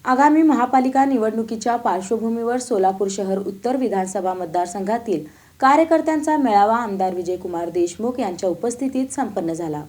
आगामी महापालिका निवडणुकीच्या पार्श्वभूमीवर सोलापूर शहर उत्तर विधानसभा मतदारसंघातील कार्यकर्त्यांचा मेळावा आमदार विजयकुमार देशमुख यांच्या उपस्थितीत संपन्न झाला।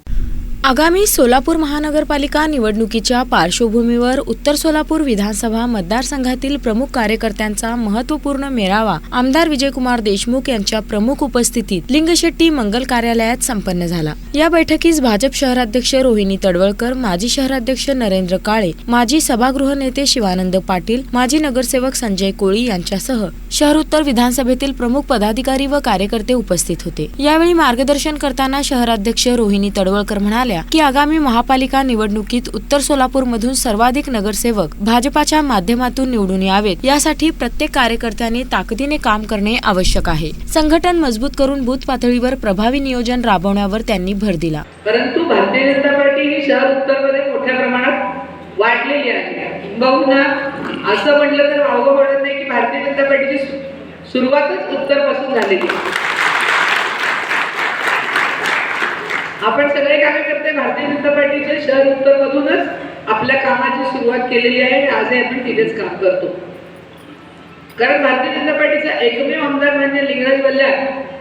आगामी सोलापूर महानगरपालिका निवडणुकीच्या पार्श्वभूमीवर उत्तर सोलापूर विधानसभा मतदारसंघातील प्रमुख कार्यकर्त्यांचा महत्त्वपूर्ण मेळावा आमदार विजयकुमार देशमुख यांच्या प्रमुख उपस्थितीत लिंगशेट्टी मंगल कार्यालयात संपन्न झाला। या बैठकीस भाजप शहराध्यक्ष रोहिणी तडवळकर, माजी शहराध्यक्ष नरेंद्र काळे, माजी सभागृह नेते शिवानंद पाटील, माजी नगरसेवक संजय कोळी यांच्यासह शहर उत्तर विधानसभेतील प्रमुख पदाधिकारी व कार्यकर्ते उपस्थित होते। यावेळी मार्गदर्शन करताना शहराध्यक्ष रोहिणी तडवळकर म्हणाल्या की आगामी महापालिका निवडणुकीत उत्तर सोलापूर मधून सर्वाधिक नगरसेवक भाजपाच्या माध्यमातून निवडून यावेत, यासाठी प्रत्येक कार्यकर्त्याने ताकदीने काम करणे आवश्यक आहे। संघटन मजबूत करून बूथ पातळीवर प्रभावी नियोजन राबवण्यावर त्यांनी भर दिला। परंतु भारतीय जनता पार्टी ही शहर उत्तरमध्ये मोठ्या प्रमाणात वाढलेली आहे। बहुधा असं म्हटलं तर अवघड पडत नाही की भारतीय जनता पार्टीची सुरुवातच उत्तरपासून झालेली आहे। आपण सगळे कार्यकर्ते भारतीय जनता पार्टीचे शहर उत्तर मधूनच आपल्या कामाची सुरुवात केलेली आहे। आजही आपण तिथेच काम करतो, कारण भारतीय जनता पार्टीचा एकमेव आमदार म्हणजे लिंगराज वल्ल्या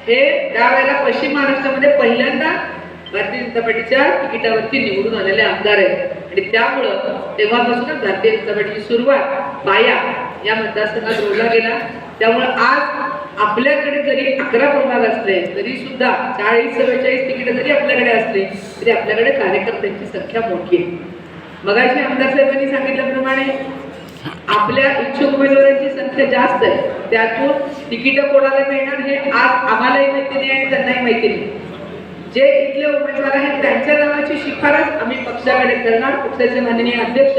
हे त्यावेळेला पश्चिम महाराष्ट्रामध्ये पहिल्यांदा भारतीय जनता पार्टीच्या तिकिटावरती निवडून आलेले आमदार आहेत आणि त्यामुळं तेव्हापासूनच भारतीय जनता पार्टीची सुरुवात पाया या मतदारसंघात रोवला गेला। त्यामुळे आज आपल्याकडे जरी 11 प्रभाग असले तरी सुद्धा 40-44 तिकीट जरी आपल्याकडे असले तरी आपल्याकडे कार्यकर्त्यांची संख्या मोठी आहे। मगाशी आमदार साहेबांनी सांगितल्याप्रमाणे आपल्या इच्छुक उमेदवारांची संख्या जास्त आहे, त्यातून तिकीट कोणाला मिळणार हे आज आम्हालाही माहिती नाही आणि त्यांनाही माहिती नाही। जे इथले उमेदवार आहेत त्यांच्या नावाची शिफारस आम्ही पक्षाकडे करणार, पक्षाचे माननीय अध्यक्ष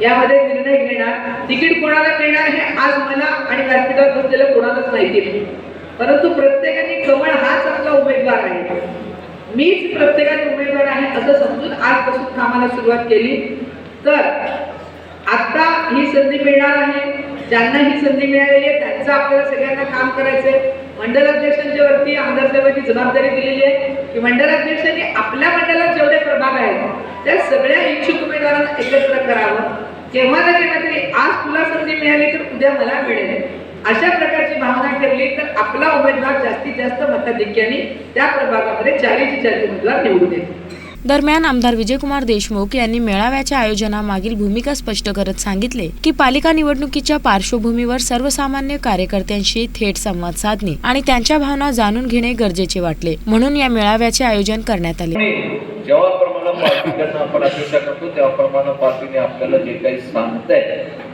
यामध्ये निर्णय घेणार। तिकीट कोणाला मिळणार हे आज मला आणि व्यासपीठावर बसलेल्या कोणालाच माहिती नाही, परंतु प्रत्येकाने कमळ हाच आपला उमेदवार आहे, मीच प्रत्येकाने उमेदवार आहे असं समजून आजपासून कामाला सुरुवात केली तर आता ही संधी मिळणार आहे। ज्यांना ही संधी मिळालेली आहे त्यांचं आपल्याला सगळ्यांना काम करायचंय। मंडल अध्यक्षांच्या वरती आमदार साहेबांची जबाबदारी दिलेली आहे की मंडल अध्यक्षांनी आपल्या मंडळात जेवढे प्रभाग आहेत त्या सगळ्या इच्छुक उमेदवारांना एकत्र करावं। केव्हा ना केव्हा तरी आज तुला संधी मिळाली तर उद्या मला मिळेल, अशा प्रकारची भावना ठेवली तर आपला उमेदवार जास्तीत जास्त मताधिक्याने त्या प्रभागामध्ये 40 उमेदवार निवडून येतील। दरम्यान आमदार विजयकुमार देशमुख यांनी मेळाव्याच्या आयोजनामागील भूमिका स्पष्ट करत सांगितले की पालिका निवडणुकीच्या पार्श्वभूमीवर सर्वसामान्य कार्यकर्त्यांशी थेट संवाद साधणे आणि त्यांच्या भावना जाणून घेणे गरजेचे वाटले, म्हणून या मेळाव्याचे आयोजन करण्यात आले। जेव्हा प्रमाणे पार्टीकडनं आपण अपेक्षा करतो त्याप्रमाणे पार्टीने आपल्याला जे काही सांगताय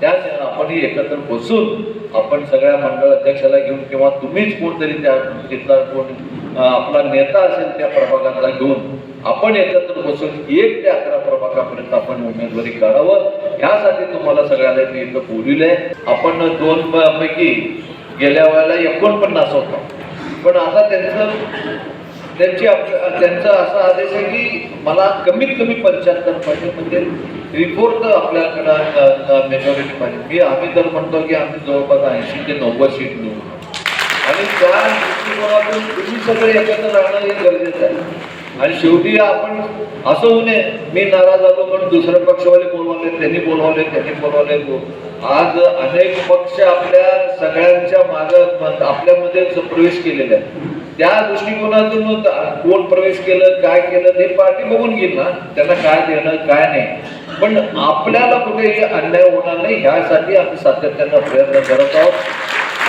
त्या आपण एकत्र बसून आपण सगळ्या मंडळ अध्यक्षाला घेऊन किंवा तुम्हीच कोणतरी त्या तिथला कोण आपला नेता असेल त्या प्रभागाला घेऊन आपण एकत्र बसून 1 ते 11 प्रभागापर्यंत आपण उमेदवारी काढावं, ह्यासाठी तुम्हाला सगळ्याला मी इथं बोलविलंय। आपण 2 पैकी गेल्या वेळेला 49 होता, पण आता त्यांचा असा आदेश आहे की मला कमीत कमी 75 पाहिजे, म्हणजे 3/4 आपल्याकडं मेजॉरिटी पाहिजे। आम्ही तर म्हणतो की आम्ही जवळपास 80 ते 90 सीट निवडू आणि त्या दृष्टिकोनातून तुम्ही सगळे एकत्र राहणं हे गरजेचं आहे। आणि शेवटी आपण असं होऊ नये मी नाराज झालो म्हणून दुसरे पक्षवाले बोलवले, त्यांनी बोलवले। आज अनेक पक्ष आपल्या सगळ्यांच्या मागे आपल्यामध्ये प्रवेश केलेले आहे, त्या दृष्टिकोनातून कोण प्रवेश केलं काय केलं हे पार्टी बघून घेईल ना, त्यांना काय देणं काय नाही, पण आपल्याला कुठेही अन्याय होणार नाही ह्यासाठी आम्ही सातत्यानं प्रयत्न करत आहोत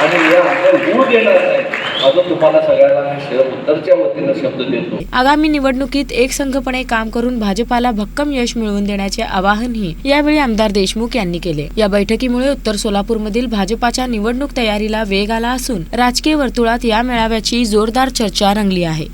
आणि या अन्याय होऊ देणार नाही अजून तुम्हाला सगळ्यांना मी शहर उत्तरच्या वतीनं शब्द देतो। आगामी निवडणुकीत एकसंघपणे काम करून भाजपाला भक्कम यश मिळवून देण्याचे आवाहनही यावेळी आमदार देशमुख यांनी केले। या बैठकीमुळे उत्तर सोलापूरमधील भाजपाच्या निवडणूक तयारीला वेग आला असून राजकीय वर्तुळात या मेळाव्याची जोरदार चर्चा रंगली आहे।